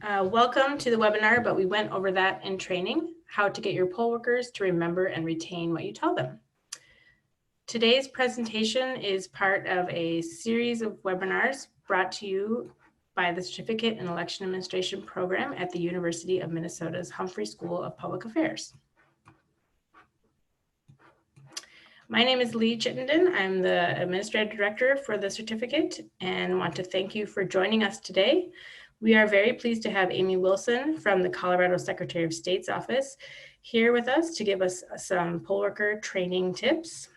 Welcome to the webinar, but we went over that in training, how to get your poll workers to remember and retain what you tell them. Today's presentation is part of a series of webinars brought to you by the Certificate in Election Administration program at the University of Minnesota's Humphrey School of Public Affairs. My name is Lee Chittenden. I'm the Administrative Director for the certificate and want to thank you for joining us today. We are very pleased to have Amy Wilson from the Colorado Secretary of State's office here with us to give us some poll worker training tips.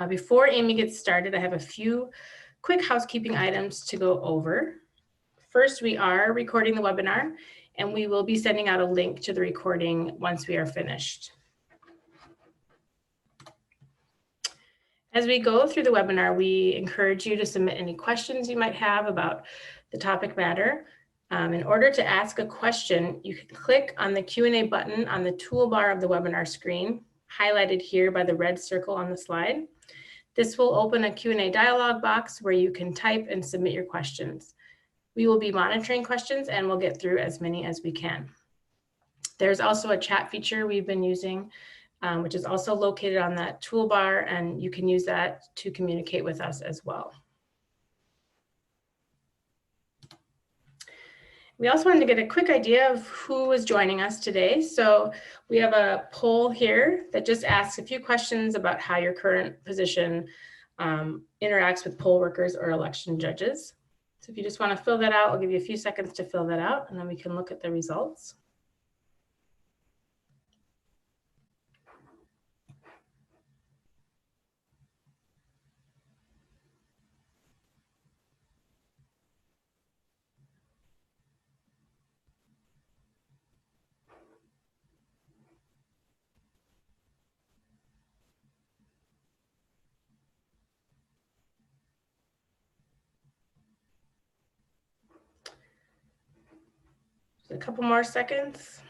Before Amy gets started, I have a few quick housekeeping items to go over. First, we are recording the webinar and we will be sending out a link to the recording once we are finished. As we go through the webinar, we encourage you to submit any questions you might have about the topic matter. In order to ask a question, you can click on the Q&A button on the toolbar of the webinar screen, highlighted here by the red circle on the slide. This will open a Q&A dialog box where you can type and submit your questions. We will be monitoring questions and we'll get through as many as we can. There's also a chat feature we've been using, which is also located on that toolbar, and you can use that to communicate with us as well. We also wanted to get a quick idea of who is joining us today. So we have a poll here that just asks a few questions about how your current position interacts with poll workers or election judges. So if you just want to fill that out, I'll give you a few seconds to fill that out, and then we can look at the results. Just a couple more seconds.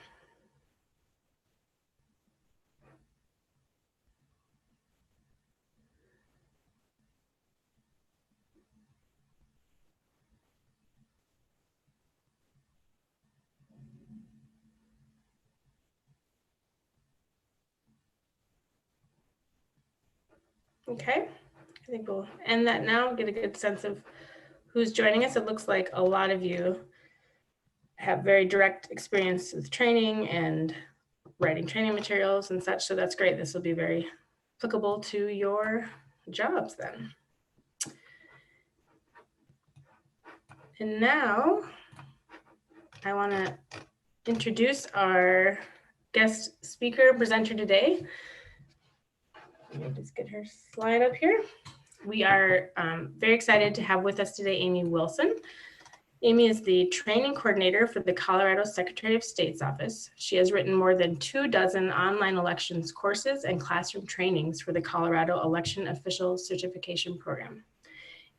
Okay, I think we'll end that now, get a good sense of who's joining us. It looks like a lot of you have very direct experience with training and writing training materials and such, so that's great. This will be very applicable to your jobs then. And now I want to introduce our guest speaker presenter today. Let me just get her slide up here. We are very excited to have with us today Amy Wilson. Amy is the training coordinator for the Colorado Secretary of State's office. She has written more than 24 online elections courses and classroom trainings for the Colorado Election Official Certification Program.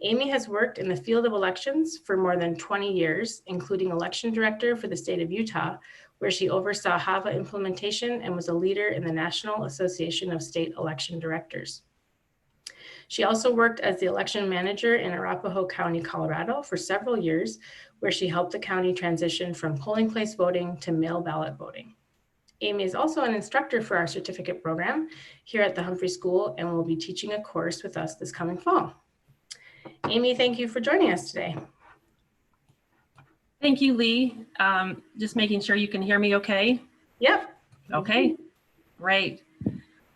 Amy has worked in the field of elections for more than 20 years, including election director for the state of Utah, where she oversaw HAVA implementation and was a leader in the National Association of State Election Directors. She also worked as the election manager in Arapahoe County, Colorado for several years, where she helped the county transition from polling place voting to mail ballot voting. Amy is also an instructor for our certificate program here at the Humphrey School and will be teaching a course with us this coming fall. Amy, thank you for joining us today. Thank you, Lee. Just making sure you can hear me okay? Yep. Okay, great.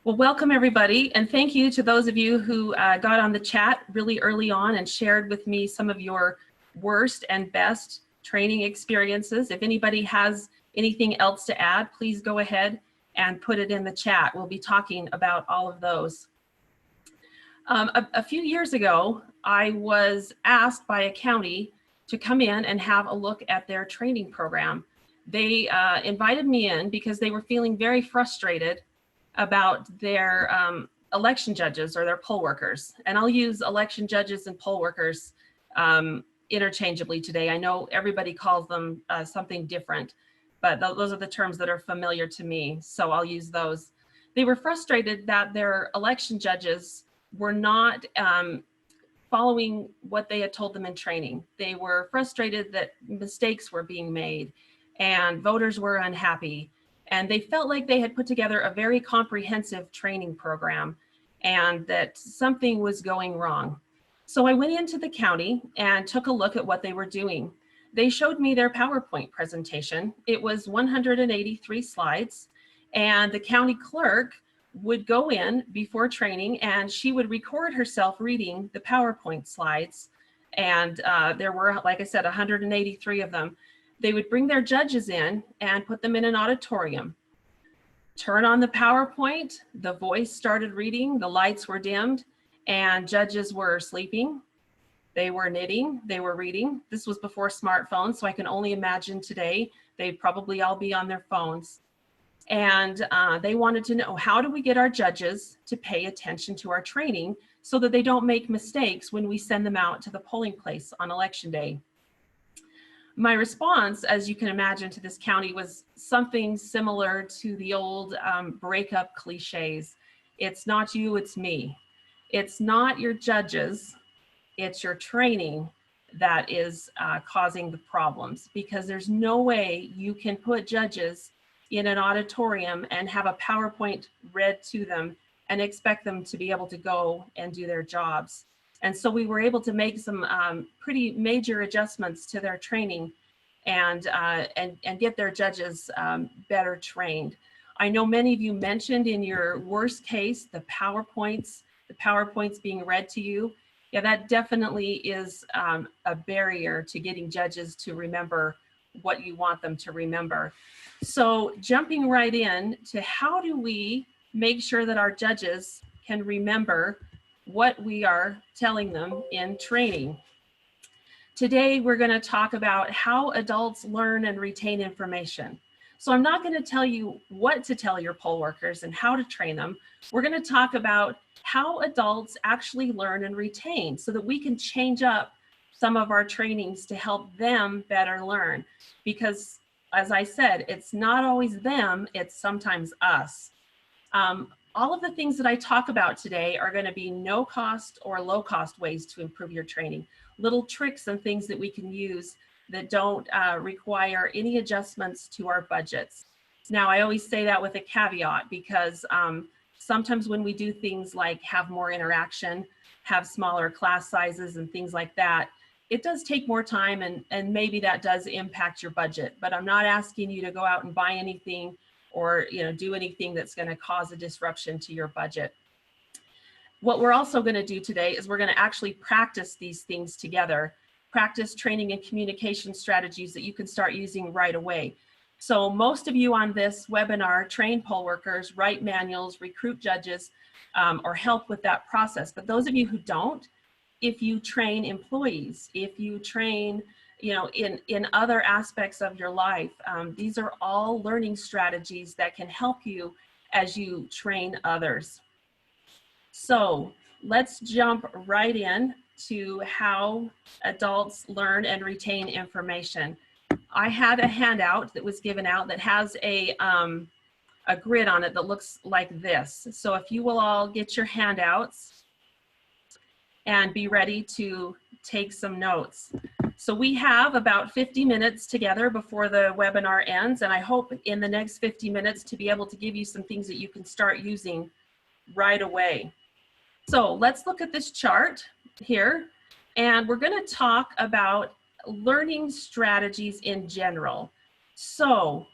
Well, welcome everybody, and thank you to those of you who got on the chat really early on and shared with me some of your worst and best training experiences. If anybody has anything else to add, please go ahead and put it in the chat. We'll be talking about all of those. A few years ago, I was asked by a county to come in and have a look at their training program. They invited me in because they were feeling very frustrated about their election judges or their poll workers. And I'll use election judges and poll workers interchangeably today. I know everybody calls them something different, but those are the terms that are familiar to me, so I'll use those. They were frustrated that their election judges were not following what they had told them in training. They were frustrated that mistakes were being made and voters were unhappy. And they felt like they had put together a very comprehensive training program and that something was going wrong. So I went into the county and took a look at what they were doing. They showed me their PowerPoint presentation. It was 183 slides, and the county clerk would go in before training and she would record herself reading the PowerPoint slides. And there were, like I said, 183 of them. They would bring their judges in and put them in an auditorium. Turn on the PowerPoint, the voice started reading, the lights were dimmed, and judges were sleeping. They were knitting, they were reading. This was before smartphones, so I can only imagine today, they'd probably all be on their phones. And they wanted to know, how do we get our judges to pay attention to our training so that they don't make mistakes when we send them out to the polling place on election day? My response, as you can imagine, to this county was something similar to the old breakup cliches. It's not you, it's me. It's not your judges, it's your training that is causing the problems, because there's no way you can put judges in an auditorium and have a PowerPoint read to them and expect them to be able to go and do their jobs. And so we were able to make some pretty major adjustments to their training and get their judges better trained. I know many of you mentioned in your worst case, the PowerPoints being read to you. Yeah, that definitely is a barrier to getting judges to remember what you want them to remember. So jumping right in to how do we make sure that our judges can remember what we are telling them in training. Today, we're going to talk about how adults learn and retain information. So I'm not going to tell you what to tell your poll workers and how to train them. We're going to talk about how adults actually learn and retain so that we can change up some of our trainings to help them better learn. Because as I said, it's not always them, it's sometimes us. All of the things that I talk about today are going to be no cost or low cost ways to improve your training. Little tricks and things that we can use that don't require any adjustments to our budgets. Now, I always say that with a caveat because sometimes when we do things like have more interaction, have smaller class sizes and things like that, it does take more time and maybe that does impact your budget. But I'm not asking you to go out and buy anything or do anything that's going to cause a disruption to your budget. What we're also going to do today is we're going to actually practice these things together, practice training and communication strategies that you can start using right away. So most of you on this webinar train poll workers, write manuals, recruit judges, or help with that process. But those of you who don't, if you train employees, if you train in other aspects of your life, these are all learning strategies that can help you as you train others. So let's jump right in to how adults learn and retain information. I had a handout that was given out that has a grid on it that looks like this. So if you will all get your handouts and be ready to take some notes. So we have about 50 minutes together before the webinar ends, and I hope in the next 50 minutes to be able to give you some things that you can start using right away. So let's look at this chart here, and we're going to talk about learning strategies in general. So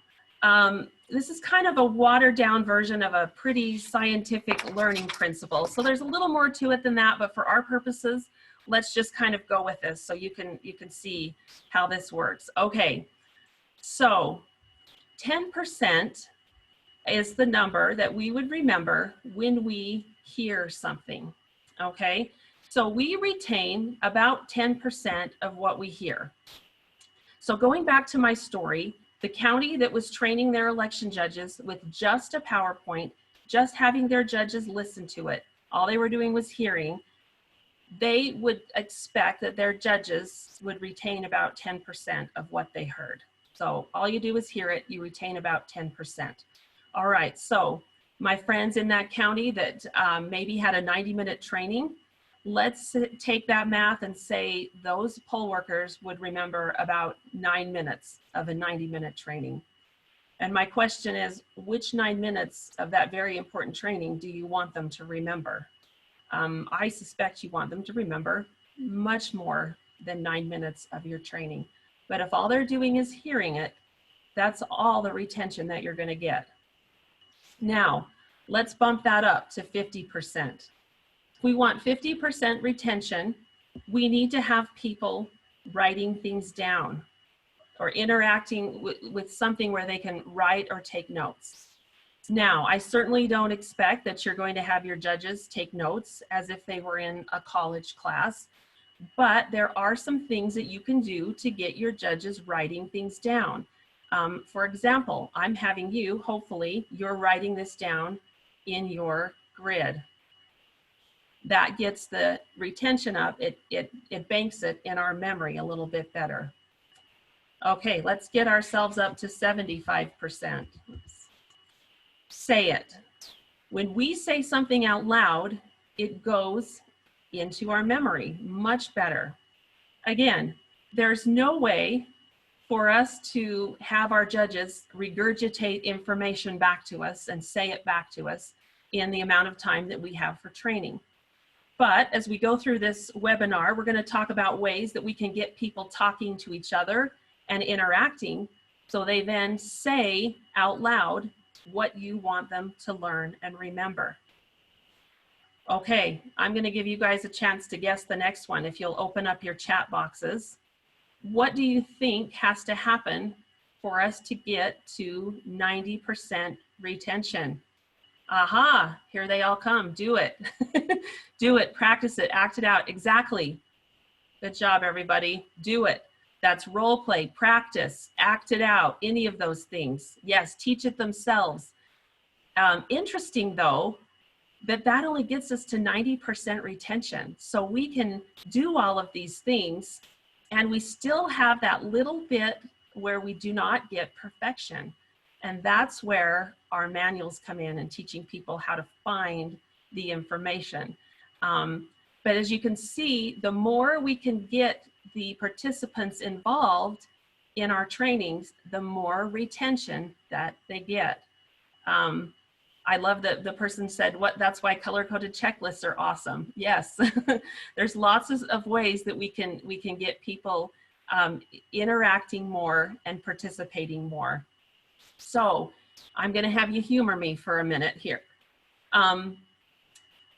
this is kind of a watered down version of a pretty scientific learning principle. So there's a little more to it than that, but for our purposes, let's just kind of go with this so you can see how this works. Okay, so 10% is the number that we would remember when we hear something, okay? So we retain about 10% of what we hear. So going back to my story, the county that was training their election judges with just a PowerPoint, just having their judges listen to it, all they were doing was hearing, they would expect that their judges would retain about 10% of what they heard. So all you do is hear it, you retain about 10%. All right, so my friends in that county that maybe had a 90-minute training, let's take that math and say those poll workers would remember about 9 minutes of a 90-minute training. And my question is, which 9 minutes of that very important training do you want them to remember? I suspect you want them to remember much more than 9 minutes of your training. But if all they're doing is hearing it, that's all the retention that you're going to get. Now, let's bump that up to 50%. If we want 50% retention, we need to have people writing things down or interacting with something where they can write or take notes. Now, I certainly don't expect that you're going to have your judges take notes as if they were in a college class, but there are some things that you can do to get your judges writing things down. For example, I'm having you, hopefully, you're writing this down in your grid. That gets the retention up, it banks it in our memory a little bit better. Okay, let's get ourselves up to 75%. Say it. When we say something out loud, it goes into our memory much better. Again, there's no way for us to have our judges regurgitate information back to us and say it back to us in the amount of time that we have for training. But as we go through this webinar, we're going to talk about ways that we can get people talking to each other and interacting so they then say out loud what you want them to learn and remember. Okay, I'm going to give you guys a chance to guess the next one. If you'll open up your chat boxes, what do you think has to happen for us to get to 90% retention? Aha, here they all come. Do it. Do it, practice it, act it out. Exactly. Good job, everybody. Do it. That's role play, practice, act it out, any of those things. Yes, teach it themselves. Interesting though, that only gets us to 90% retention. So we can do all of these things and we still have that little bit where we do not get perfection. And that's where our manuals come in and teaching people how to find the information. But as you can see, the more we can get the participants involved in our trainings, the more retention that they get. I love that the person said, that's why color-coded checklists are awesome. Yes, there's lots of ways that we can get people interacting more and participating more. So I'm going to have you humor me for a minute here.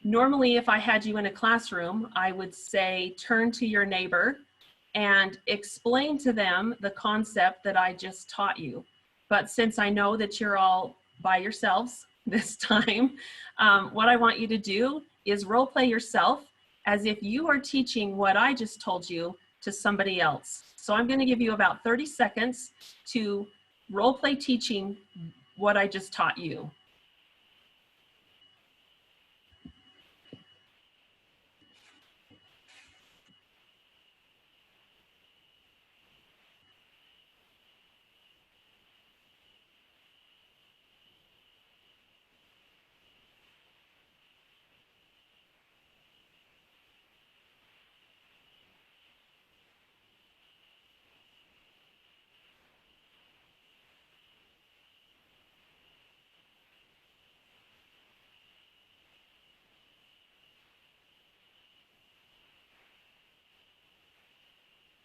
Normally, if I had you in a classroom, I would say, turn to your neighbor and explain to them the concept that I just taught you. But since I know that you're all by yourselves this time, what I want you to do is role play yourself as if you are teaching what I just told you to somebody else. So I'm going to give you about 30 seconds to role play teaching what I just taught you.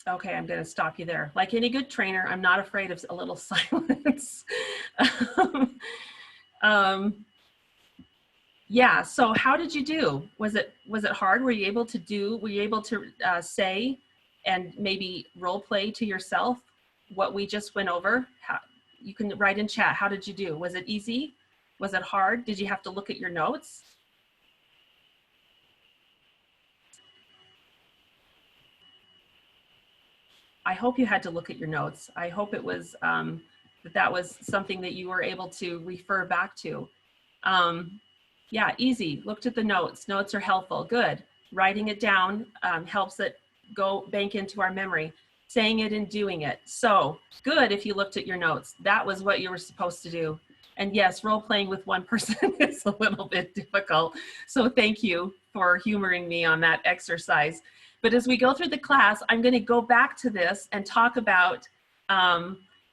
Okay, I'm going to stop you there. Like any good trainer, I'm not afraid of a little silence. Yeah, so how did you do? Was it hard? Were you able to say and maybe role play to yourself what we just went over? You can write in chat, how did you do? Was it easy? Was it hard? Did you have to look at your notes? I hope you had to look at your notes. I hope it was that was something that you were able to refer back to. Yeah, easy. Looked at the notes. Notes are helpful. Good. Writing it down helps it go bank into our memory. Saying it and doing it. So good if you looked at your notes. That was what you were supposed to do. And yes, role playing with one person is a little bit difficult. So thank you for humoring me on that exercise. But as we go through the class, I'm going to go back to this and talk about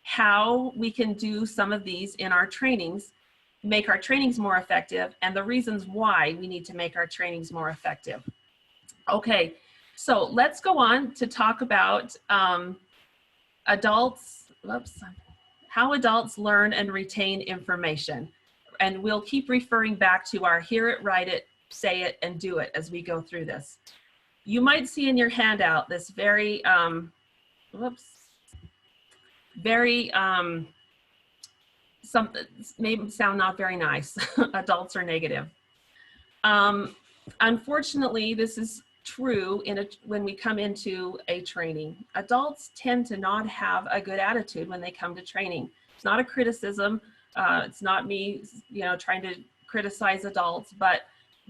how we can do some of these in our trainings, make our trainings more effective, and the reasons why we need to make our trainings more effective. Okay, so let's go on to talk about how adults learn and retain information. And we'll keep referring back to our hear it, write it, say it, and do it as we go through this. You might see in your handout this very, something may sound not very nice. Adults are negative. Unfortunately, this is true when we come into a training. Adults tend to not have a good attitude when they come to training. It's not a criticism. It's not me, trying to criticize adults, but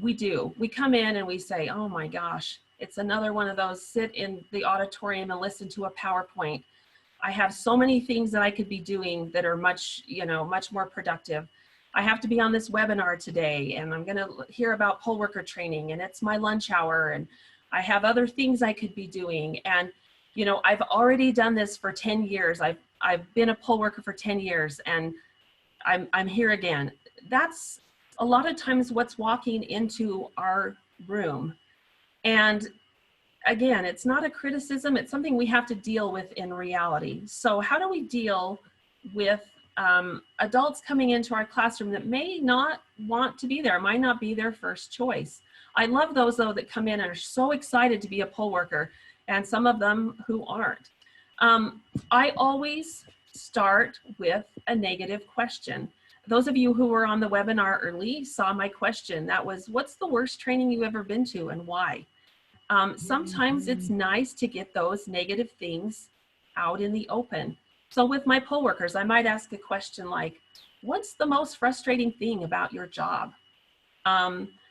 we do. We come in and we say, oh my gosh, it's another one of those sit in the auditorium and listen to a PowerPoint. I have so many things that I could be doing that are much more productive. I have to be on this webinar today, and I'm going to hear about poll worker training, and it's my lunch hour, and I have other things I could be doing. And, I've already done this for 10 years. I've been a poll worker for 10 years, and I'm here again. That's a lot of times what's walking into our room. And again, it's not a criticism, it's something we have to deal with in reality. So how do we deal with adults coming into our classroom that may not want to be there, might not be their first choice? I love those though that come in and are so excited to be a poll worker, and some of them who aren't. I always start with a negative question. Those of you who were on the webinar early saw my question. That was, what's the worst training you've ever been to and why? Sometimes it's nice to get those negative things out in the open. So with my poll workers, I might ask a question like, what's the most frustrating thing about your job?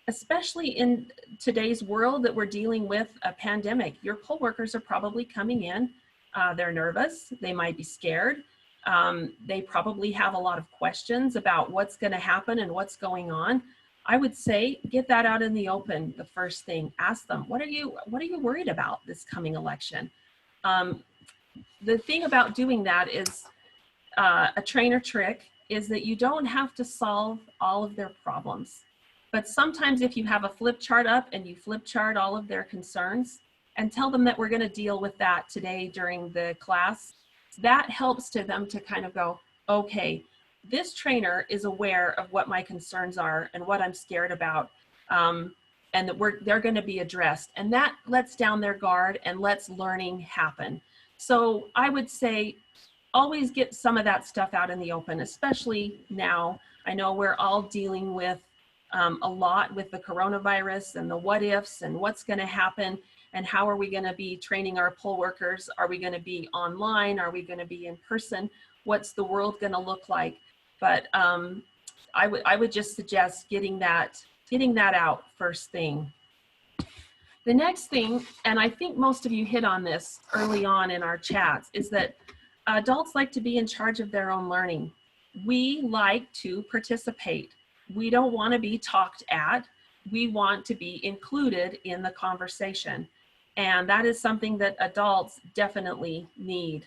Especially in today's world that we're dealing with a pandemic, your poll workers are probably coming in, they're nervous, they might be scared. They probably have a lot of questions about what's going to happen and what's going on. I would say get that out in the open. The first thing, ask them, what are you worried about this coming election? The thing about doing that is a trainer trick is that you don't have to solve all of their problems. But sometimes if you have a flip chart up and you flip chart all of their concerns and tell them that we're going to deal with that today during the class, that helps to them to kind of go, okay, this trainer is aware of what my concerns are and what I'm scared about, and that they're going to be addressed. And that lets down their guard and lets learning happen. So I would say always get some of that stuff out in the open, especially now. I know we're all dealing with a lot with the coronavirus and the what ifs and what's going to happen and how are we going to be training our poll workers? Are we going to be online? Are we going to be in person? What's the world going to look like? But I would just suggest getting that out first thing. The next thing, and I think most of you hit on this early on in our chats, is that adults like to be in charge of their own learning. We like to participate. We don't want to be talked at. We want to be included in the conversation. And that is something that adults definitely need.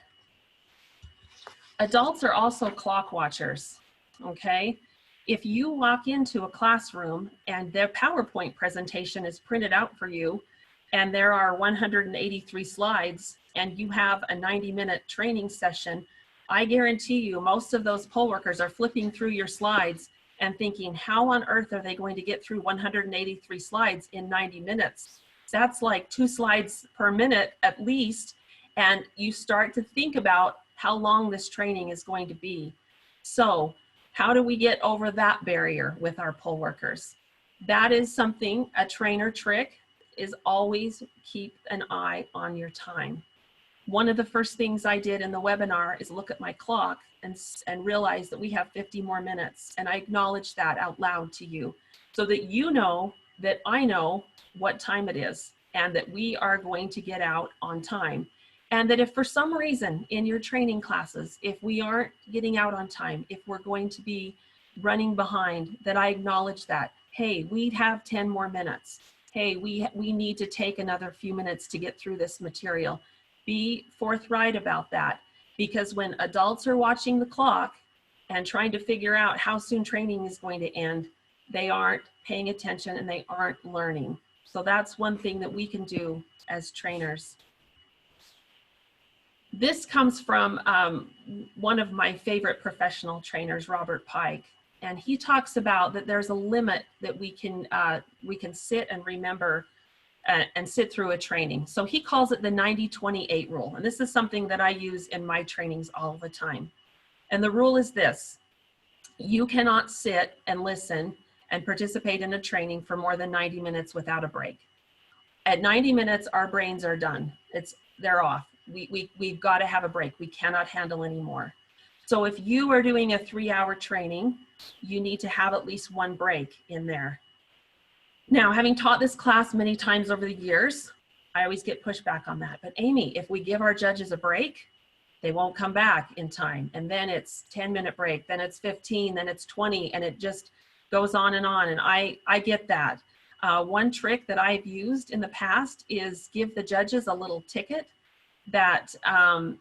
Adults are also clock watchers, okay? If you walk into a classroom and their PowerPoint presentation is printed out for you and there are 183 slides and you have a 90-minute training session, I guarantee you most of those poll workers are flipping through your slides and thinking, how on earth are they going to get through 183 slides in 90 minutes? That's like 2 slides per minute at least. And you start to think about how long this training is going to be. So how do we get over that barrier with our poll workers? That is something, a trainer trick is always keep an eye on your time. One of the first things I did in the webinar is look at my clock and realize that we have 50 more minutes. And I acknowledge that out loud to you so that you know that I know what time it is and that we are going to get out on time. And that if for some reason in your training classes, if we aren't getting out on time, if we're going to be running behind, that I acknowledge that. Hey, we have 10 more minutes. Hey, we need to take another few minutes to get through this material. Be forthright about that, because when adults are watching the clock and trying to figure out how soon training is going to end, they aren't paying attention and they aren't learning. So that's one thing that we can do as trainers. This comes from one of my favorite professional trainers, Robert Pike, and he talks about that there's a limit that we can sit and remember and sit through a training. So he calls it the 90-28 rule, and this is something that I use in my trainings all the time. And the rule is this: you cannot sit and listen and participate in a training for more than 90 minutes without a break. At 90 minutes, our brains are done. They're off. We've got to have a break. We cannot handle anymore. So if you are doing a 3-hour training, you need to have at least one break in there. Now, having taught this class many times over the years, I always get pushback on that. But Amy, if we give our judges a break, they won't come back in time. And then it's 10-minute break, then it's 15, then it's 20, and it just goes on. And I get that. One trick that I've used in the past is give the judges a little ticket that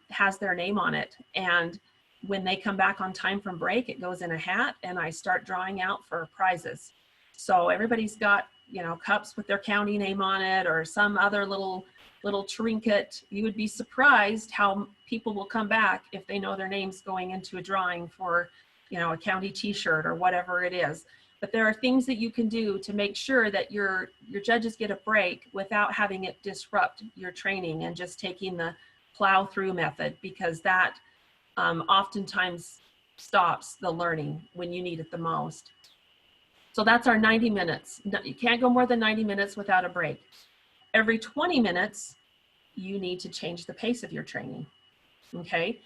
has their name on it. And when they come back on time from break, it goes in a hat and I start drawing out for prizes. So everybody's got, cups with their county name on it or some other little trinket. You would be surprised how people will come back if they know their name's going into a drawing for, a county t-shirt or whatever it is. But there are things that you can do to make sure that your judges get a break without having it disrupt your training and just taking the plow through method, because that oftentimes stops the learning when you need it the most. So that's our 90 minutes. You can't go more than 90 minutes without a break. Every 20 minutes, you need to change the pace of your training, okay?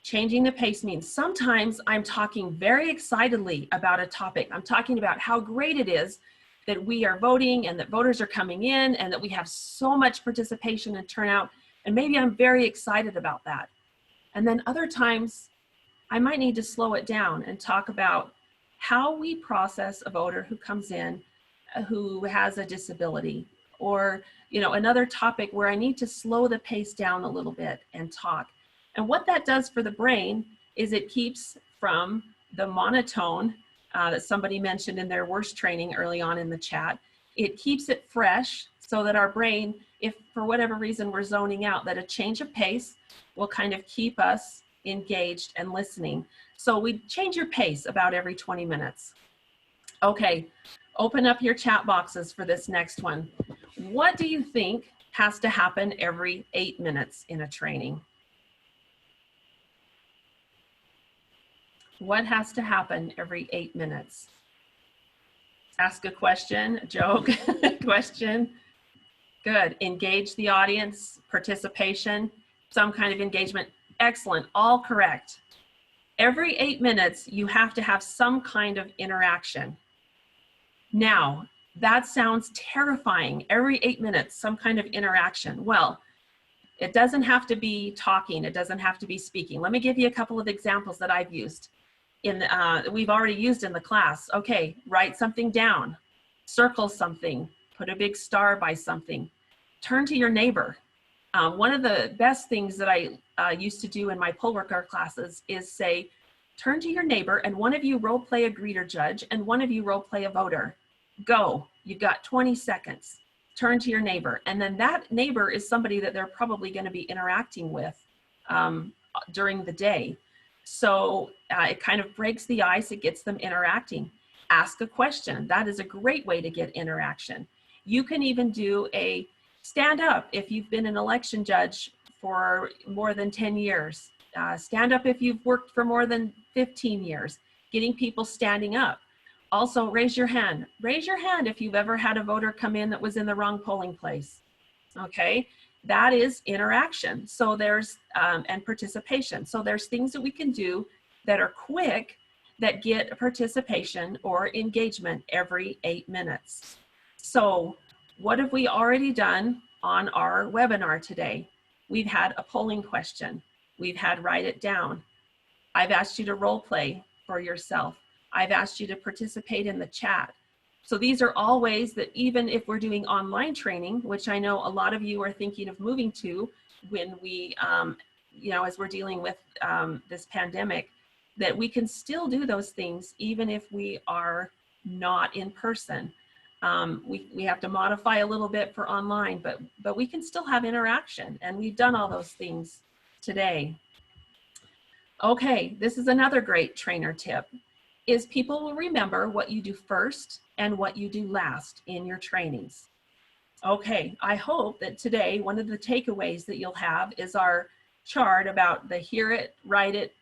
Changing the pace means sometimes I'm talking very excitedly about a topic. I'm talking about how great it is that we are voting and that voters are coming in and that we have so much participation and turnout. And maybe I'm very excited about that. And then other times I might need to slow it down and talk about how we process a voter who comes in who has a disability, or another topic where I need to slow the pace down a little bit and talk. And what that does for the brain is it keeps from the monotone that somebody mentioned in their worst training early on in the chat. It keeps it fresh so that our brain, if for whatever reason we're zoning out, that a change of pace will kind of keep us engaged and listening. So we change your pace about every 20 minutes. Okay, open up your chat boxes for this next one. What do you think has to happen every 8 minutes in a training? What has to happen every 8 minutes? Ask a question, a joke, question. Good. Engage the audience, participation, some kind of engagement. Excellent. All correct. Every 8 minutes, you have to have some kind of interaction. Now, that sounds terrifying. Every 8 minutes, some kind of interaction. Well, it doesn't have to be talking. It doesn't have to be speaking. Let me give you a couple of examples that I've used. We've already used in the class. Okay, write something down, circle something, put a big star by something, turn to your neighbor. One of the best things that I used to do in my poll worker classes is say, turn to your neighbor and one of you role play a greeter judge and one of you role play a voter. Go, you've got 20 seconds. Turn to your neighbor. And then that neighbor is somebody that they're probably going to be interacting with during the day. So it kind of breaks the ice, it gets them interacting. Ask a question. That is a great way to get interaction. You can even do a stand up if you've been an election judge for more than 10 years. Stand up if you've worked for more than 15 years, getting people standing up. Also, raise your hand. Raise your hand if you've ever had a voter come in that was in the wrong polling place. Okay, that is interaction. So there's, and participation. So there's things that we can do that are quick that get participation or engagement every 8 minutes. So what have we already done on our webinar today? We've had a polling question. We've had write it down. I've asked you to role play for yourself. I've asked you to participate in the chat. So these are all ways that even if we're doing online training, which I know a lot of you are thinking of moving to when we, as we're dealing with this pandemic, that we can still do those things even if we are not in person. We have to modify a little bit for online, but we can still have interaction, and we've done all those things today. Okay, this is another great trainer tip, is people will remember what you do first and what you do last in your trainings. Okay, I hope that today one of the takeaways that you'll have is our chart about the hear it, write it,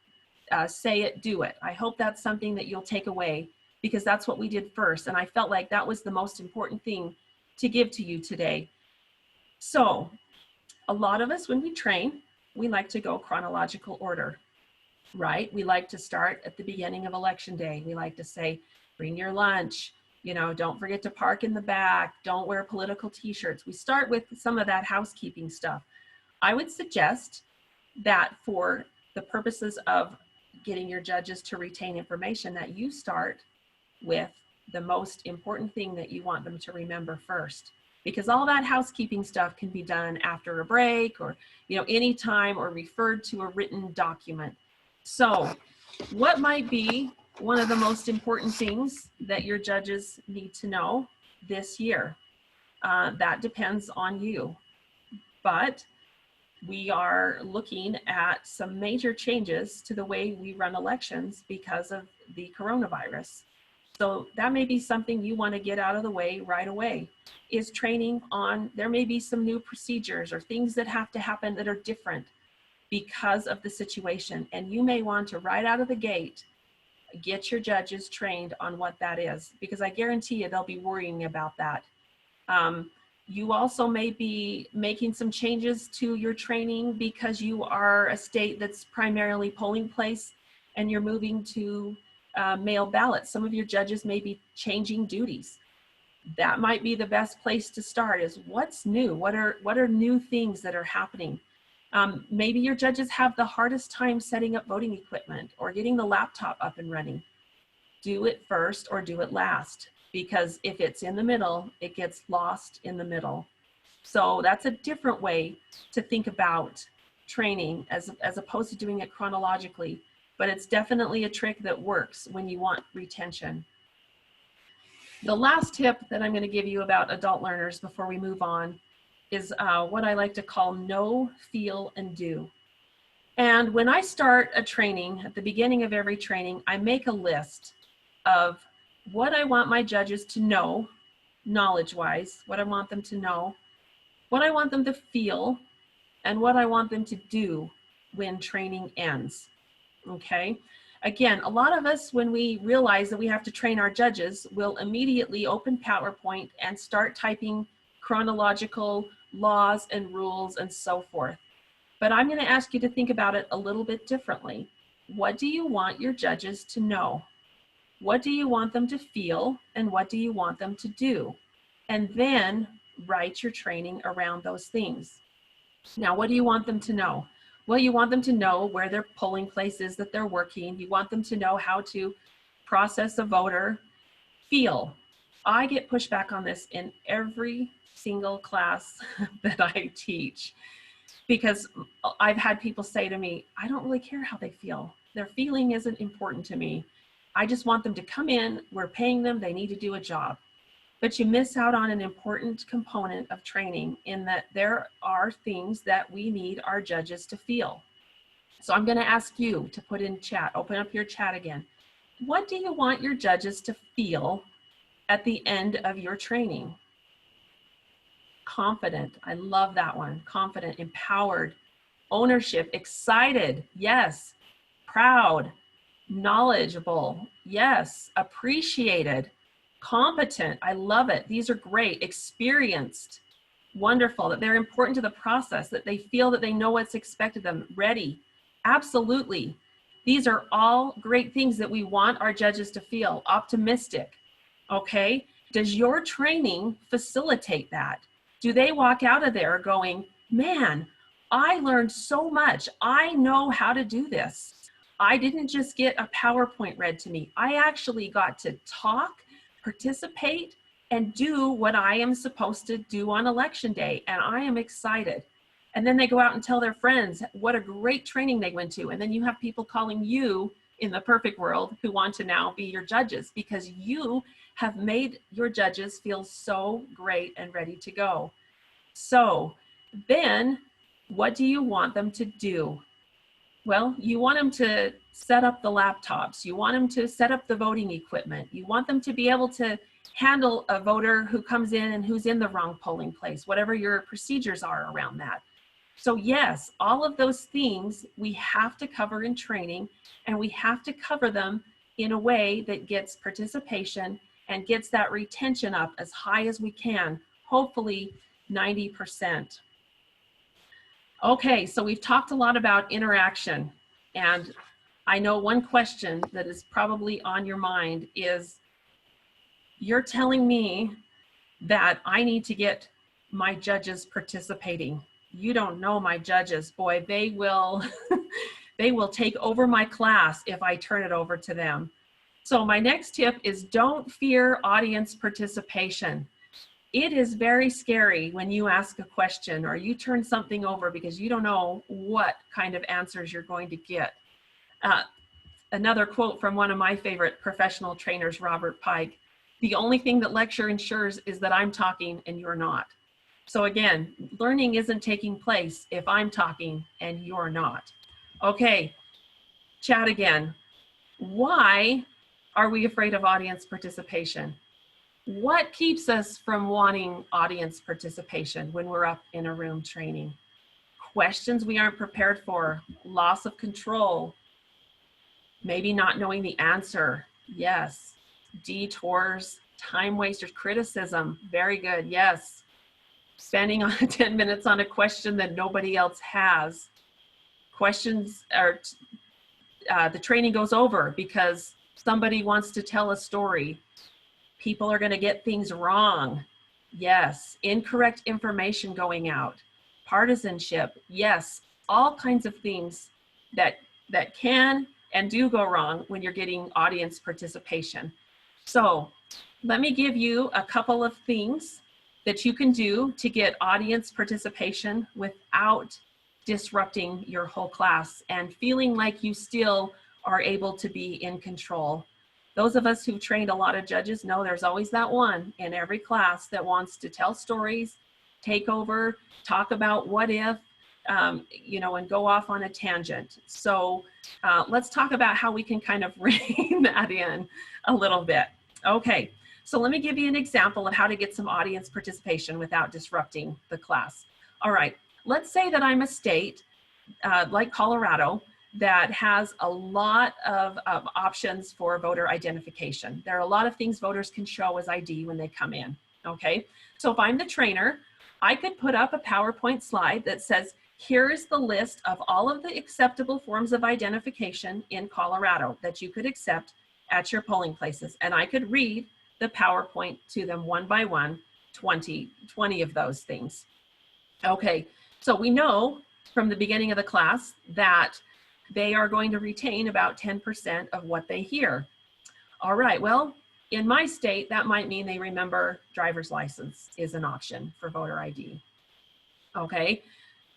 say it, do it. I hope that's something that you'll take away, because that's what we did first. And I felt like that was the most important thing to give to you today. So a lot of us, when we train, we like to go chronological order, right? We like to start at the beginning of election day. We like to say, bring your lunch, don't forget to park in the back, don't wear political t-shirts. We start with some of that housekeeping stuff. I would suggest that for the purposes of getting your judges to retain information, that you start with the most important thing that you want them to remember first, because all that housekeeping stuff can be done after a break or, anytime, or referred to a written document. So what might be one of the most important things that your judges need to know this year? That depends on you, but we are looking at some major changes to the way we run elections because of the coronavirus. So that may be something you want to get out of the way right away, is training on, there may be some new procedures or things that have to happen that are different because of the situation. And you may want to, right out of the gate, get your judges trained on what that is, because I guarantee you they'll be worrying about that. You also may be making some changes to your training because you are a state that's primarily polling place and you're moving to mail ballots. Some of your judges may be changing duties. That might be the best place to start, is what's new? What are new things that are happening? Maybe your judges have the hardest time setting up voting equipment or getting the laptop up and running. Do it first or do it last, because if it's in the middle, it gets lost in the middle. So that's a different way to think about training as opposed to doing it chronologically, but it's definitely a trick that works when you want retention. The last tip that I'm going to give you about adult learners before we move on is what I like to call know, feel, and do. And when I start a training, at the beginning of every training, I make a list of what I want my judges to know, knowledge-wise, what I want them to know, what I want them to feel, and what I want them to do when training ends, okay? Again, a lot of us, when we realize that we have to train our judges, will immediately open PowerPoint and start typing chronological laws and rules and so forth. But I'm going to ask you to think about it a little bit differently. What do you want your judges to know? What do you want them to feel? And what do you want them to do? And then write your training around those things. Now, what do you want them to know? Well, you want them to know where their polling place is that they're working. You want them to know how to process a voter. Feel. I get pushback on this in every single class that I teach, because I've had people say to me, I don't really care how they feel. Their feeling isn't important to me. I just want them to come in, we're paying them, they need to do a job. But you miss out on an important component of training, in that there are things that we need our judges to feel. So I'm going to ask you to put in chat, open up your chat again. What do you want your judges to feel at the end of your training? Confident. I love that one. Confident, empowered, ownership, excited. Yes. Proud, knowledgeable. Yes. Appreciated, competent. I love it. These are great. Experienced, wonderful, that they're important to the process, that they feel that they know what's expected of them. Ready. Absolutely. These are all great things that we want our judges to feel. Optimistic. Okay. Does your training facilitate that? Do they walk out of there going, man, I learned so much. I know how to do this. I didn't just get a PowerPoint read to me. I actually got to talk, participate, and do what I am supposed to do on election day. And I am excited. And then they go out and tell their friends what a great training they went to. And then you have people calling you in the perfect world who want to now be your judges because you have made your judges feel so great and ready to go. So then what do you want them to do? Well, you want them to set up the laptops. You want them to set up the voting equipment. You want them to be able to handle a voter who comes in and who's in the wrong polling place, whatever your procedures are around that. So yes, all of those things we have to cover in training, and we have to cover them in a way that gets participation and gets that retention up as high as we can, hopefully 90%. Okay, so we've talked a lot about interaction, and I know one question that is probably on your mind is, you're telling me that I need to get my judges participating. You don't know my judges, boy, they will, they will take over my class if I turn it over to them. So my next tip is don't fear audience participation. It is very scary when you ask a question or you turn something over because you don't know what kind of answers you're going to get. Another quote from one of my favorite professional trainers, Robert Pike: the only thing that lecture ensures is that I'm talking and you're not. So again, learning isn't taking place if I'm talking and you're not. Okay, chat again. Why are we afraid of audience participation? What keeps us from wanting audience participation when we're up in a room training? Questions we aren't prepared for, loss of control, maybe not knowing the answer. Yes. Detours, time wasters, criticism. Very good. Yes. Spending on 10 minutes on a question that nobody else has. Questions are, the training goes over because somebody wants to tell a story. People are going to get things wrong. Yes. Incorrect information going out. Partisanship. Yes. All kinds of things that can and do go wrong when you're getting audience participation. So let me give you a couple of things that you can do to get audience participation without disrupting your whole class and feeling like you still are able to be in control. Those of us who've trained a lot of judges know there's always that one in every class that wants to tell stories, take over, talk about what if, you know, and go off on a tangent. So let's talk about how we can kind of rein that in a little bit. Okay, so let me give you an example of how to get some audience participation without disrupting the class. All right, let's say that I'm a state like Colorado that has a lot of options for voter identification. There are a lot of things voters can show as ID when they come in, okay? So if I'm the trainer, I could put up a PowerPoint slide that says, here is the list of all of the acceptable forms of identification in Colorado that you could accept at your polling places. And I could read the PowerPoint to them one by one, 20 of those things. Okay, so we know from the beginning of the class that they are going to retain about 10% of what they hear. All right, well, in my state, that might mean they remember driver's license is an option for voter ID. Okay,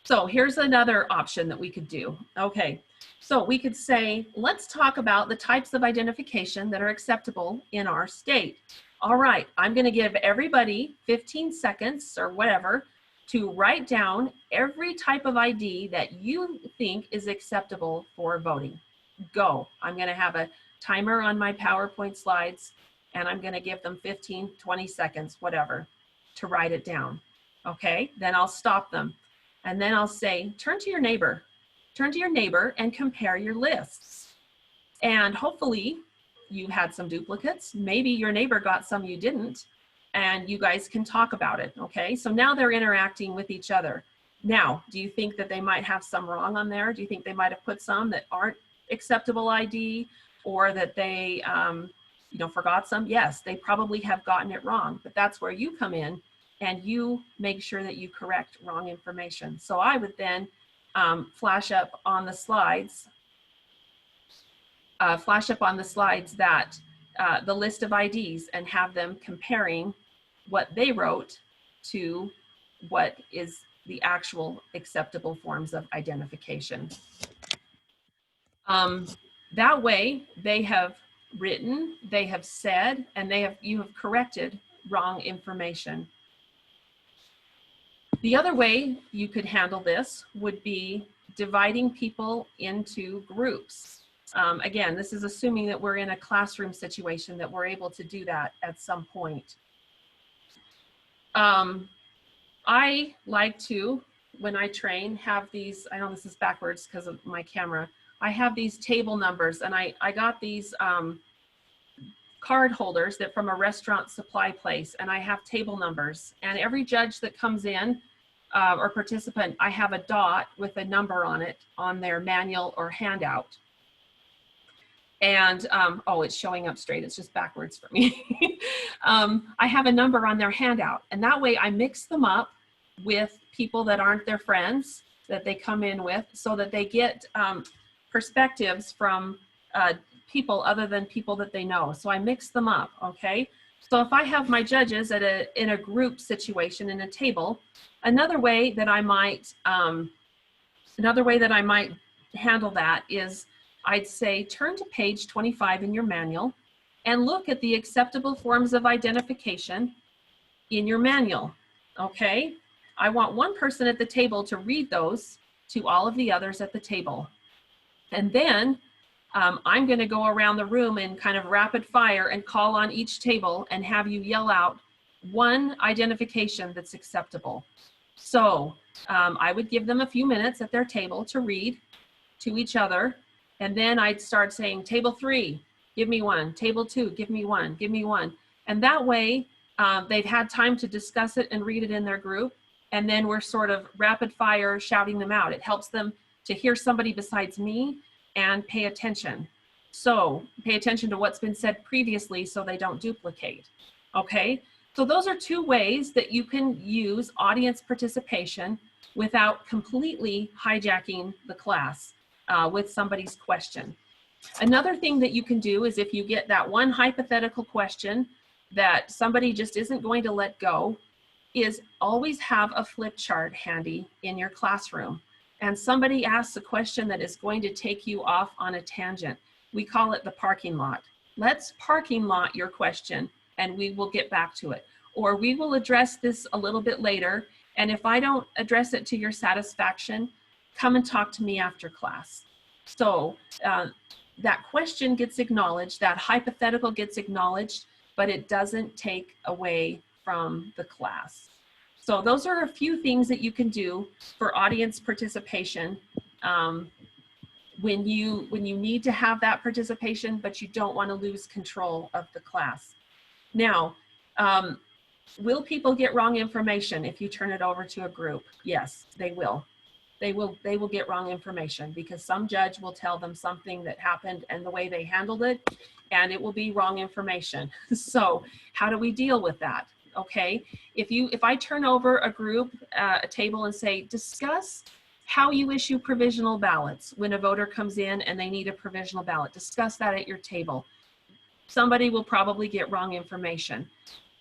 so here's another option that we could do. Okay, so we could say, let's talk about the types of identification that are acceptable in our state. All right, I'm going to give everybody 15 seconds or whatever to write down every type of ID that you think is acceptable for voting. Go. I'm going to have a timer on my PowerPoint slides, and I'm going to give them 15, 20 seconds, whatever, to write it down. Okay, then I'll stop them. And then I'll say, turn to your neighbor. Turn to your neighbor and compare your lists. And hopefully you had some duplicates. Maybe your neighbor got some you didn't, and you guys can talk about it, okay? So now they're interacting with each other. Now, do you think that they might have some wrong on there? Do you think they might have put some that aren't acceptable ID, or that they, you know, forgot some? Yes, they probably have gotten it wrong, but that's where you come in and you make sure that you correct wrong information. So I would then flash up on the slides flash up on the slides that the list of IDs and have them comparing what they wrote to what is the actual acceptable forms of identification. That way they have written, they have said, and you have corrected wrong information. The other way you could handle this would be dividing people into groups. Again, this is assuming that we're in a classroom situation, that we're able to do that at some point. I like to, when I train, have these, I know this is backwards because of my camera, I have these table numbers, and I got these card holders that from a restaurant supply place, and I have table numbers, and every judge that comes in or participant, I have a dot with a number on it on their manual or handout. And oh, it's showing up straight, it's just backwards for me. I have a number on their handout, and that way I mix them up with people that aren't their friends that they come in with, so that they get perspectives from people other than people that they know. So I mix them up, okay? So if I have my judges in a group situation in a table, another way that I might handle that is I'd say turn to page 25 in your manual and look at the acceptable forms of identification in your manual, okay? I want one person at the table to read those to all of the others at the table. And then I'm going to go around the room and kind of rapid fire and call on each table and have you yell out one identification that's acceptable. So I would give them a few minutes at their table to read to each other. And then I'd start saying, table 3, give me one. Table 2, give me one. Give me one. And that way they've had time to discuss it and read it in their group. And then we're sort of rapid fire shouting them out. It helps them to hear somebody besides me and pay attention. So pay attention to what's been said previously so they don't duplicate. Okay, so those are two ways that you can use audience participation without completely hijacking the class with somebody's question. Another thing that you can do is if you get that one hypothetical question that somebody just isn't going to let go, is always have a flip chart handy in your classroom. And somebody asks a question that is going to take you off on a tangent. We call it the parking lot. Let's parking lot your question and we will get back to it. Or we will address this a little bit later. And if I don't address it to your satisfaction, come and talk to me after class. So that question gets acknowledged, that hypothetical gets acknowledged, but it doesn't take away from the class. So those are a few things that you can do for audience participation when you need to have that participation, but you don't want to lose control of the class. Now, will people get wrong information if you turn it over to a group? Yes, they will. They will get wrong information because some judge will tell them something that happened and the way they handled it, and it will be wrong information. So how do we deal with that? Okay, if I turn over a group, a table and say, discuss how you issue provisional ballots when a voter comes in and they need a provisional ballot, discuss that at your table. Somebody will probably get wrong information.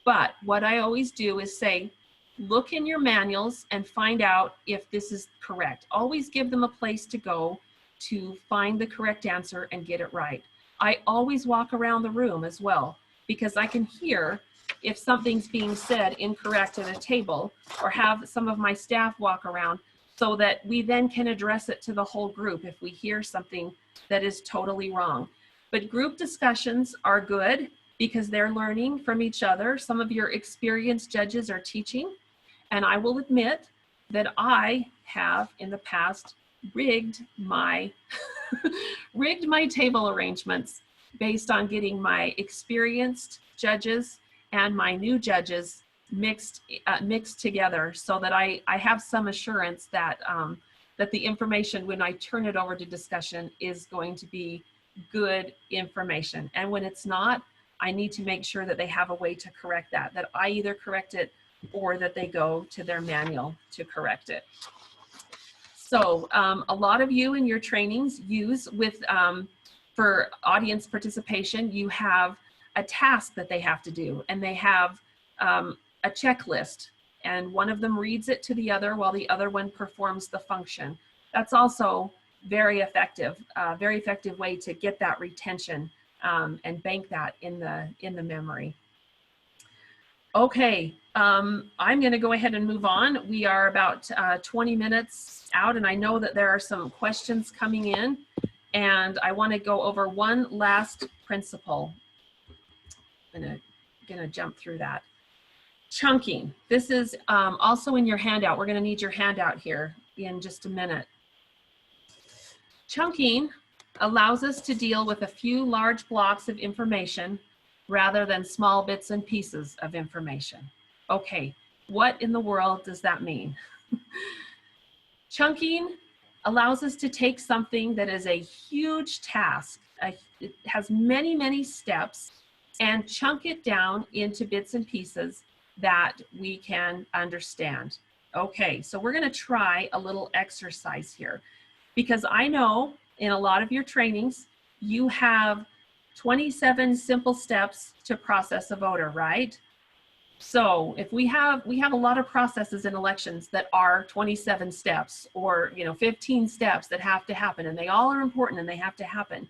But what I always do is say, look in your manuals and find out if this is correct. Always give them a place to go to find the correct answer and get it right. I always walk around the room as well, because I can hear if something's being said incorrect at a table, or have some of my staff walk around so that we then can address it to the whole group if we hear something that is totally wrong. But group discussions are good because they're learning from each other. Some of your experienced judges are teaching, and I will admit that I have in the past rigged my rigged my table arrangements based on getting my experienced judges and my new judges mixed together, so that I have some assurance that that the information when I turn it over to discussion is going to be good information. And when it's not, I need to make sure that they have a way to correct that I either correct it or that they go to their manual to correct it. So a lot of you in your trainings use with for audience participation, you have a task that they have to do, and they have a checklist, and one of them reads it to the other while the other one performs the function. That's also very effective way to get that retention and bank that in the memory. Okay, I'm going to go ahead and move on. We are about 20 minutes out, and I know that there are some questions coming in, and I want to go over one last principle. I'm gonna jump through that. Chunking. This is also in your handout. We're going to need your handout here in just a minute. Chunking allows us to deal with a few large blocks of information rather than small bits and pieces of information. Okay, what in the world does that mean? Chunking allows us to take something that is a huge task, it has many, many steps, and chunk it down into bits and pieces that we can understand. Okay, so we're going to try a little exercise here, because I know in a lot of your trainings, you have 27 simple steps to process a voter, right? So if we have a lot of processes in elections that are 27 steps, or 15 steps that have to happen, and they all are important and they have to happen.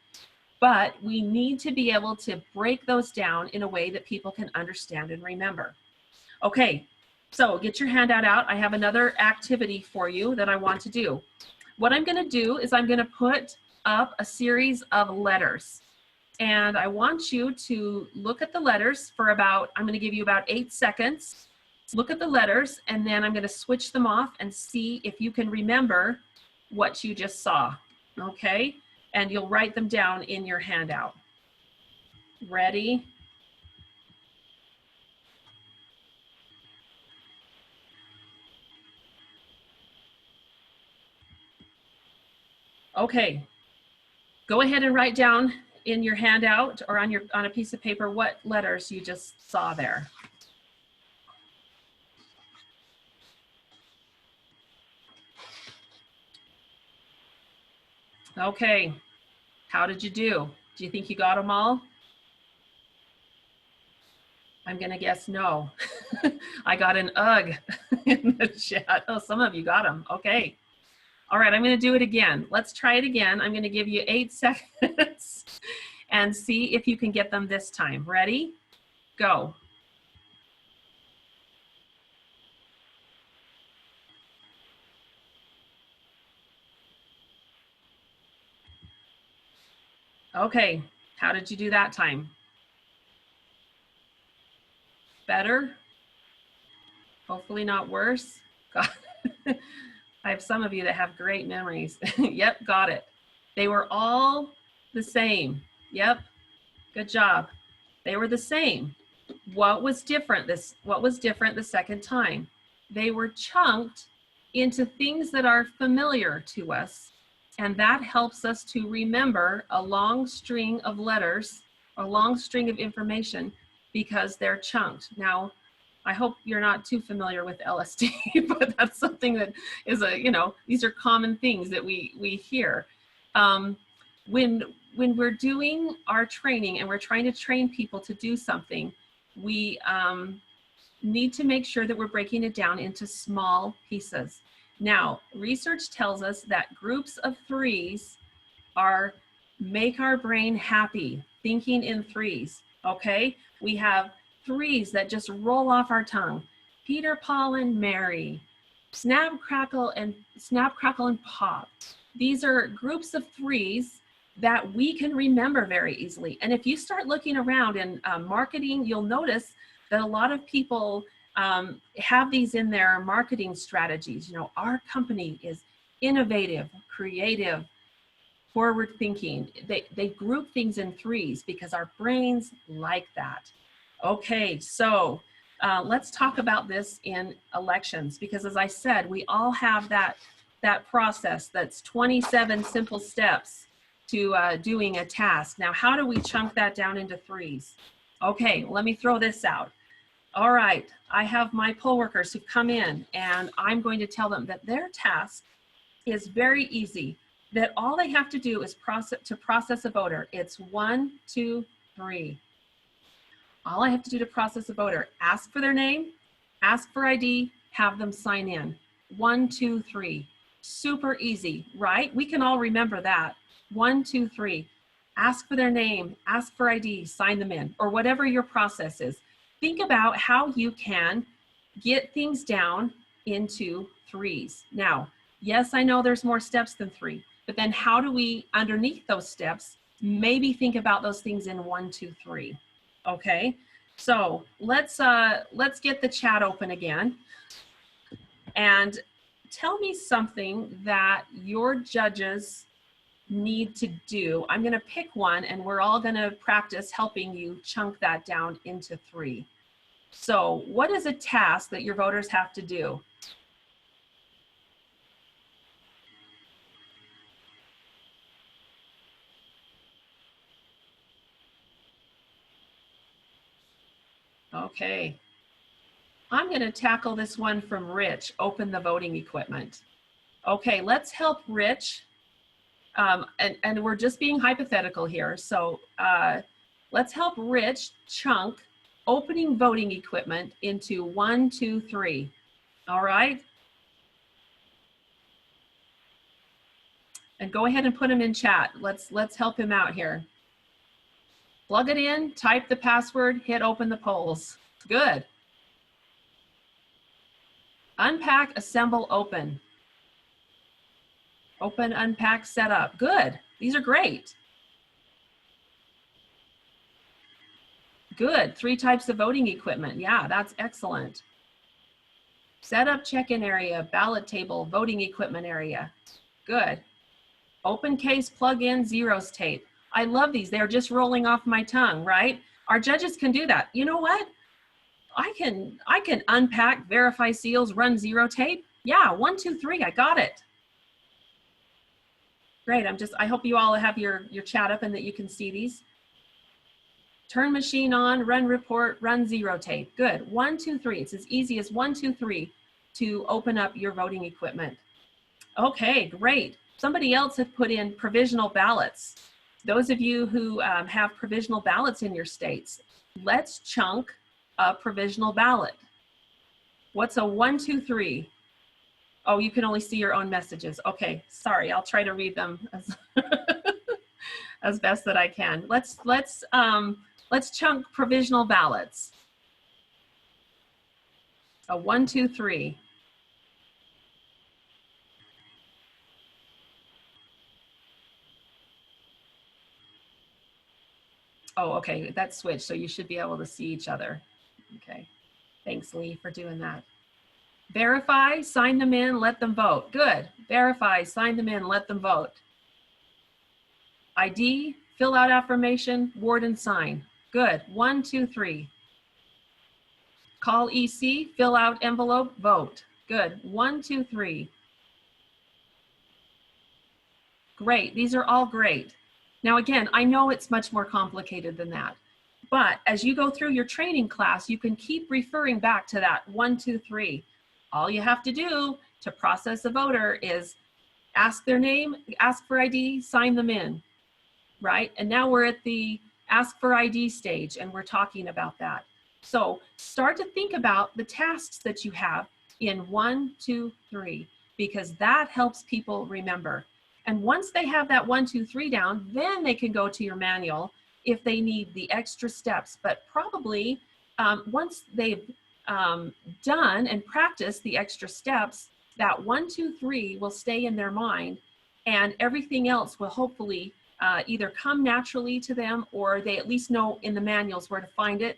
But we need to be able to break those down in a way that people can understand and remember. Okay, so get your handout out. I have another activity for you that I want to do. What I'm going to do is I'm going to put up a series of letters. And I want you to look at the letters for I'm going to give you about 8 seconds. Look at the letters, and then I'm going to switch them off and see if you can remember what you just saw. Okay? And you'll write them down in your handout. Ready? Okay. Go ahead and write down in your handout or on a piece of paper what letters you just saw there. Okay, how did you do? Do you think you got them all? I'm gonna guess no. I got an UGG in the chat. Oh, some of you got them. Okay. All right, I'm gonna do it again. Let's try it again. I'm gonna give you 8 seconds and see if you can get them this time. Ready? Go. Okay, how did you do that time? Better? Hopefully not worse. Got it. I have some of you that have great memories. Yep, got it. They were all the same. Yep, good job. They were the same. What was different the second time? They were chunked into things that are familiar to us, and that helps us to remember a long string of letters, a long string of information, because they're chunked. Now, I hope you're not too familiar with LSD, but that's something that is these are common things that we hear. When we're doing our training and we're trying to train people to do something, we need to make sure that we're breaking it down into small pieces. Now, research tells us that groups of threes make our brain happy, thinking in threes, okay? We have threes that just roll off our tongue. Peter, Paul, and Mary, snap, crackle, and pop. These are groups of threes that we can remember very easily. And if you start looking around in marketing, you'll notice that a lot of people have these in their marketing strategies. Our company is innovative, creative, forward thinking. They group things in threes because our brains like that. Okay, so let's talk about this in elections, because as I said, we all have that process that's 27 simple steps to doing a task. Now, how do we chunk that down into threes? Okay, let me throw this out. All right, I have my poll workers who've come in, and I'm going to tell them that their task is very easy. that all they have to do is process a voter. It's 1, 2, 3. All I have to do to process a voter, ask for their name, ask for ID, have them sign in. 1, 2, 3. Super easy, right? We can all remember that. 1, 2, 3. Ask for their name, ask for ID, sign them in, or whatever your process is. Think about how you can get things down into 3s. Now, yes, I know there's more steps than 3, but then how do we, underneath those steps, maybe think about those things in 1, 2, 3. Okay, so let's get the chat open again, and tell me something that your judges need to do. I'm going to pick one, and we're all going to practice helping you chunk that down into 3. So what is a task that your voters have to do? Okay. I'm going to tackle this one from Rich, open the voting equipment. Okay, let's help Rich. And we're just being hypothetical here. So let's help Rich chunk opening voting equipment into 1, 2, 3. All right. And go ahead and put him in chat. Let's help him out here. Plug it in, type the password, hit open the polls. Good. Unpack, assemble, open. Open, unpack, set up. Good. These are great. Good. 3 types of voting equipment. Yeah, that's excellent. Set up check-in area, ballot table, voting equipment area. Good. Open case, plug in, zeros tape. I love these. They're just rolling off my tongue, right? Our judges can do that. You know what? I can unpack, verify seals, run zero tape. Yeah, 1, 2, 3. I got it. Great. I hope you all have your chat up and that you can see these. Turn machine on, run report, run zero tape. Good. 1, 2, 3. It's as easy as 1, 2, 3 to open up your voting equipment. Okay, great. Somebody else had put in provisional ballots. Those of you who have provisional ballots in your states, let's chunk a provisional ballot. What's a 1, 2, 3? Oh, you can only see your own messages. Okay, sorry. I'll try to read them as best that I can. Let's chunk provisional ballots. A 1, 2, 3. Oh, okay, that's switched, so you should be able to see each other. Okay, thanks, Lee, for doing that. Verify, sign them in, let them vote. Good. Verify, sign them in, let them vote. ID, fill out affirmation, ward and sign. Good. 1, 2, 3. Call EC, fill out envelope, vote. Good. 1, 2, 3. Great. These are all great. Now, again, I know it's much more complicated than that, but as you go through your training class, you can keep referring back to that 1, 2, 3. All you have to do to process a voter is ask their name, ask for ID, sign them in, right? And now we're at the ask for ID stage, and we're talking about that. So start to think about the tasks that you have in 1, 2, 3, because that helps people remember. And once they have that 1, 2, 3 down, then they can go to your manual if they need the extra steps. But probably once they've done and practiced the extra steps, that 1, 2, 3 will stay in their mind, and everything else will hopefully either come naturally to them, or they at least know in the manuals where to find it,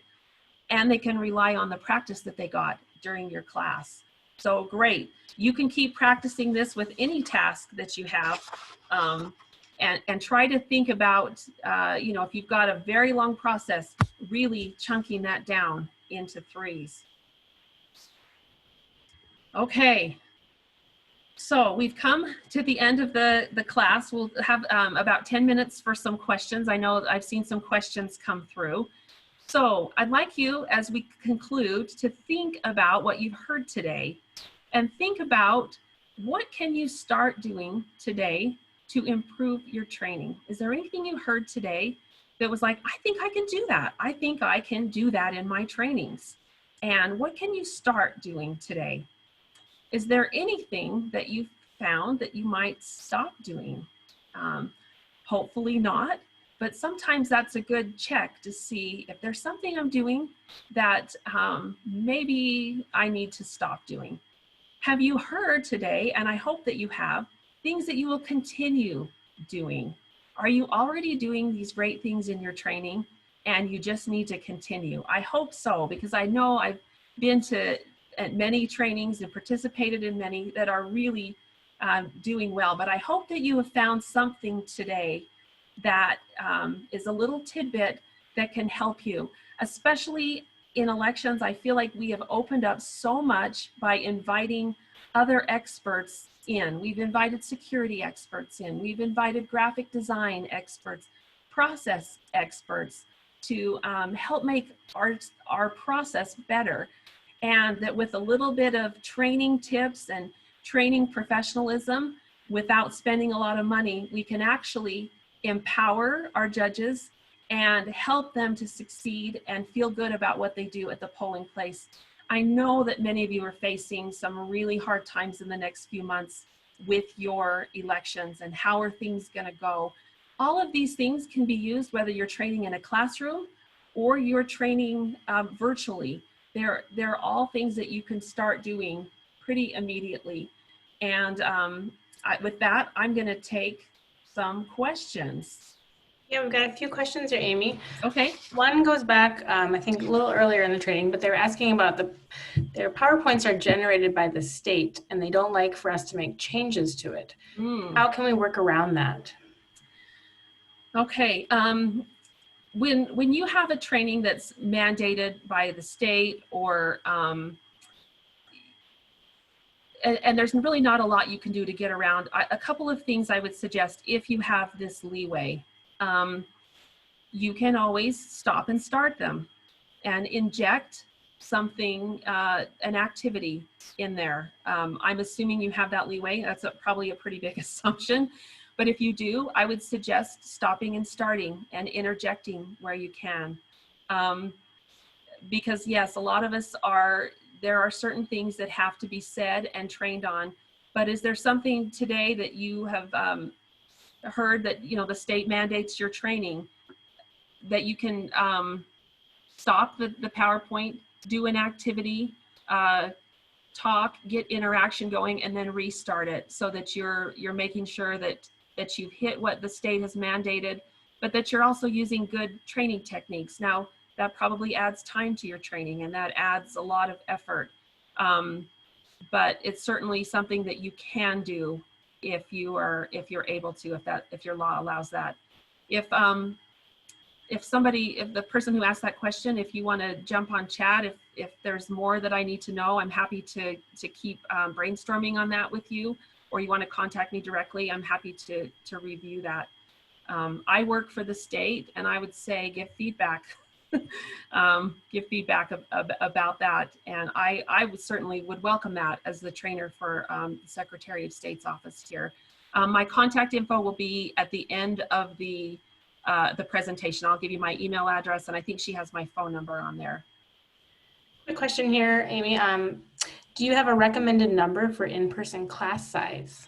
and they can rely on the practice that they got during your class. So great. You can keep practicing this with any task that you have, and try to think about, if you've got a very long process, really chunking that down into 3s. Okay, so we've come to the end of the class. We'll have about 10 minutes for some questions. I know I've seen some questions come through. So I'd like you, as we conclude, to think about what you've heard today, and think about what can you start doing today to improve your training? Is there anything you heard today that was like, I think I can do that. I think I can do that in my trainings. And what can you start doing today? Is there anything that you found that you might stop doing? Hopefully not, but sometimes that's a good check to see if there's something I'm doing that maybe I need to stop doing. Have you heard today, and I hope that you have, things that you will continue doing? Are you already doing these great things in your training and you just need to continue? I hope so, because I know I've been to at many trainings and participated in many that are really doing well, but I hope that you have found something today that is a little tidbit that can help you, especially in elections. I feel like we have opened up so much by inviting other experts in. We've invited security experts in. We've invited graphic design experts, process experts to help make our process better. And that with a little bit of training tips and training professionalism, without spending a lot of money, we can actually empower our judges and help them to succeed and feel good about what they do at the polling place. I know that many of you are facing some really hard times in the next few months with your elections and how are things going to go. All of these things can be used whether you're training in a classroom or you're training virtually. They're all things that you can start doing pretty immediately. And with that, I'm going to take some questions. Yeah, we've got a few questions here, Amy. Okay. One goes back, I think, a little earlier in the training, but they were asking about their PowerPoints are generated by the state, and they don't like for us to make changes to it. How can we work around that? Okay. When you have a training that's mandated by the state or and there's really not a lot you can do to get around. A couple of things I would suggest if you have this leeway. You can always stop and start them and inject something, an activity in there. I'm assuming you have that leeway. That's probably a pretty big assumption. But if you do, I would suggest stopping and starting and interjecting where you can. Because yes, a lot of us there are certain things that have to be said and trained on, but is there something today that you have heard that, the state mandates your training that you can stop the PowerPoint, do an activity, talk, get interaction going, and then restart it so that you're making sure that you've hit what the state has mandated, but that you're also using good training techniques. Now, that probably adds time to your training and that adds a lot of effort. But it's certainly something that you can do if you're able to, if your law allows that. If the person who asked that question, if you want to jump on chat, if there's more that I need to know, I'm happy to keep brainstorming on that with you, or you want to contact me directly, I'm happy to review that. I work for the state, and I would say give feedback. Give feedback about that, and I certainly would welcome that as the trainer for the Secretary of State's office here. My contact info will be at the end of the presentation. I'll give you my email address, and I think she has my phone number on there. Quick question here, Amy. Do you have a recommended number for in-person class size?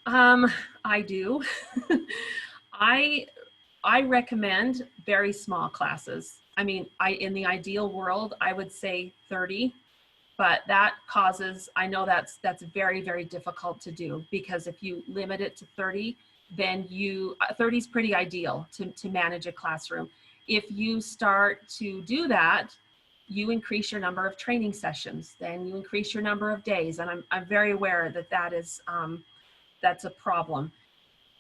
I do. I recommend very small classes. I mean, in the ideal world, I would say 30, but that causes, I know that's very, very difficult to do, because if you limit it to 30, then 30 is pretty ideal to manage a classroom. If you start to do that, you increase your number of training sessions, then you increase your number of days. And I'm very aware that that's a problem.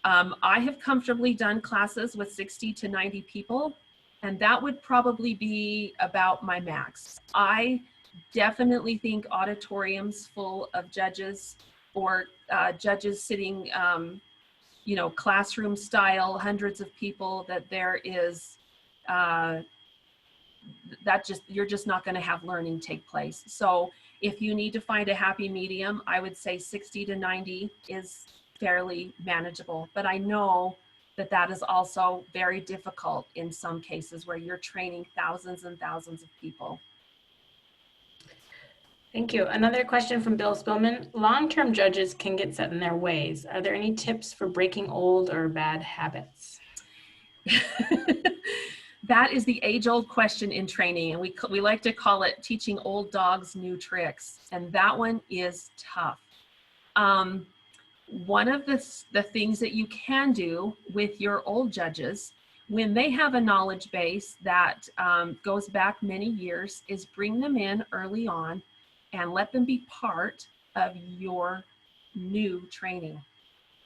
I have comfortably done classes with 60 to 90 people, and that would probably be about my max. I definitely think auditoriums full of judges, or judges sitting, classroom style, hundreds of people, that there is, you're just not going to have learning take place. So if you need to find a happy medium, I would say 60 to 90 is fairly manageable. But I know that that is also very difficult in some cases where you're training thousands and thousands of people. Thank you. Another question from Bill Spillman. Long-term judges can get set in their ways. Are there any tips for breaking old or bad habits? That is the age-old question in training, and we like to call it teaching old dogs new tricks, and that one is tough. One of the things that you can do with your old judges when they have a knowledge base that goes back many years is bring them in early on and let them be part of your new training.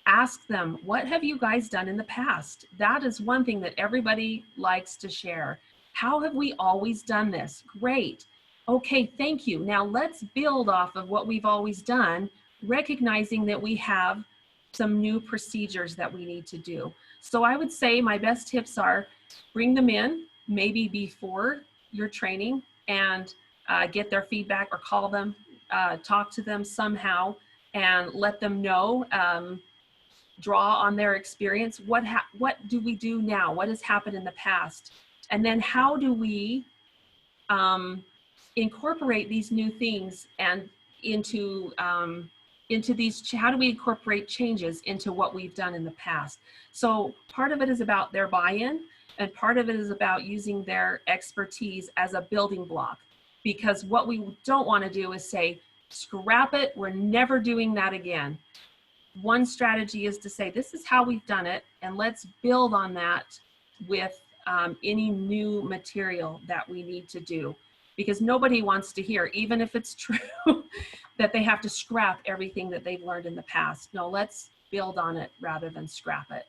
Ask them, what have you guys done in the past? That is one thing that everybody likes to share. How have we always done this? Great. Okay, thank you. Now let's build off of what we've always done, recognizing that we have some new procedures that we need to do. So I would say my best tips are bring them in maybe before your training and get their feedback, or call them, talk to them somehow and let them know, draw on their experience. What do we do now? What has happened in the past? And then how do we incorporate these new things and into these, how do we incorporate changes into what we've done in the past? So part of it is about their buy-in, and part of it is about using their expertise as a building block. Because what we don't want to do is say, scrap it, we're never doing that again. One strategy is to say, this is how we've done it, and let's build on that with any new material that we need to do. Because nobody wants to hear, even if it's true, that they have to scrap everything that they've learned in the past. No, let's build on it rather than scrap it.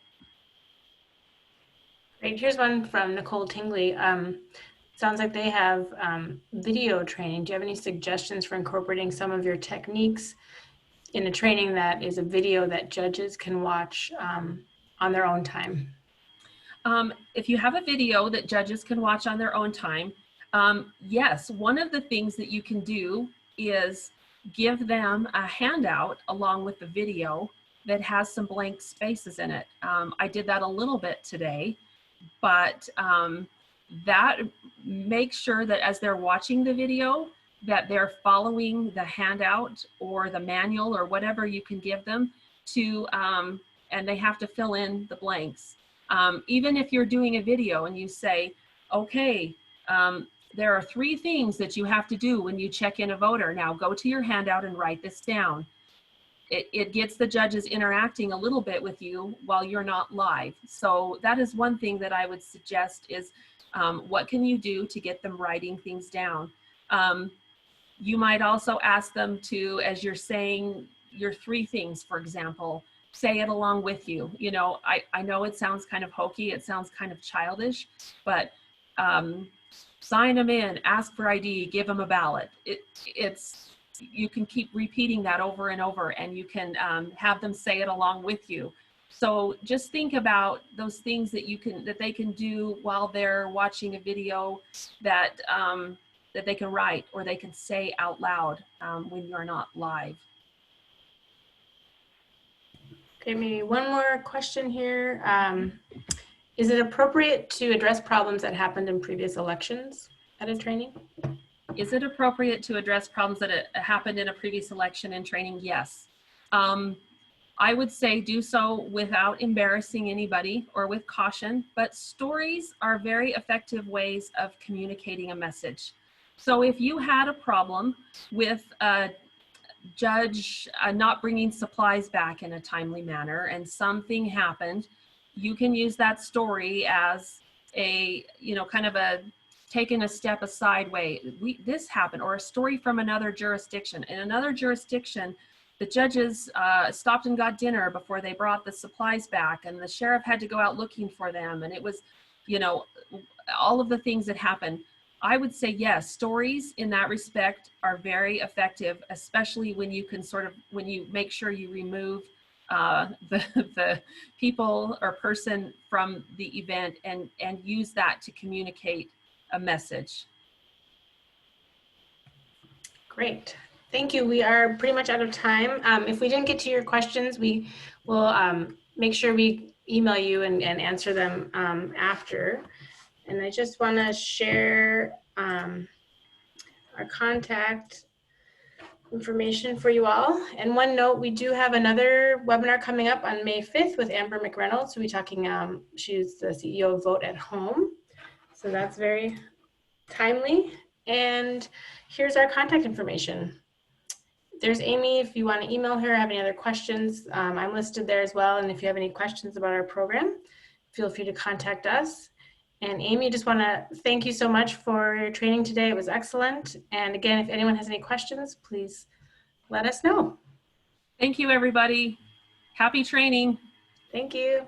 Great. Here's one from Nicole Tingley. Sounds like they have video training. Do you have any suggestions for incorporating some of your techniques in a training that is a video that judges can watch on their own time? If you have a video that judges can watch on their own time, yes, one of the things that you can do is give them a handout along with the video that has some blank spaces in it. I did that a little bit today, but that makes sure that as they're watching the video, that they're following the handout or the manual or whatever you can give them to, and they have to fill in the blanks. Even if you're doing a video and you say, okay, there are 3 things that you have to do when you check in a voter. Now go to your handout and write this down. It gets the judges interacting a little bit with you while you're not live. So that is one thing that I would suggest is, what can you do to get them writing things down? You might also ask them to, as you're saying your 3 things, for example, say it along with you. You know, I know it sounds kind of hokey, it sounds kind of childish, but sign them in, ask for ID, give them a ballot. You can keep repeating that over and over, and you can have them say it along with you. So just think about those things that they can do while they're watching a video that they can write or they can say out loud when you're not live. Okay, maybe one more question here. Is it appropriate to address problems that happened in previous elections at a training? Is it appropriate to address problems that happened in a previous election in training? Yes. I would say do so without embarrassing anybody or with caution, but stories are very effective ways of communicating a message. So if you had a problem with a judge not bringing supplies back in a timely manner and something happened, you can use that story as a, kind of a taking a step aside way. This happened, or a story from another jurisdiction. In another jurisdiction, the judges stopped and got dinner before they brought the supplies back, and the sheriff had to go out looking for them. And it was, all of the things that happened. I would say yes, stories in that respect are very effective, especially when you can when you make sure you remove the people or person from the event and use that to communicate a message. Great. Thank you. We are pretty much out of time. If we didn't get to your questions, we will make sure we email you and answer them after. And I just want to share our contact information for you all. And one note, we do have another webinar coming up on May 5th with Amber McReynolds. We'll be talking, she's the CEO of Vote at Home. So that's very timely. And here's our contact information. There's Amy, if you want to email her, have any other questions, I'm listed there as well. And if you have any questions about our program, feel free to contact us. And Amy, just want to thank you so much for your training today. It was excellent. And again, if anyone has any questions, please let us know. Thank you, everybody. Happy training. Thank you.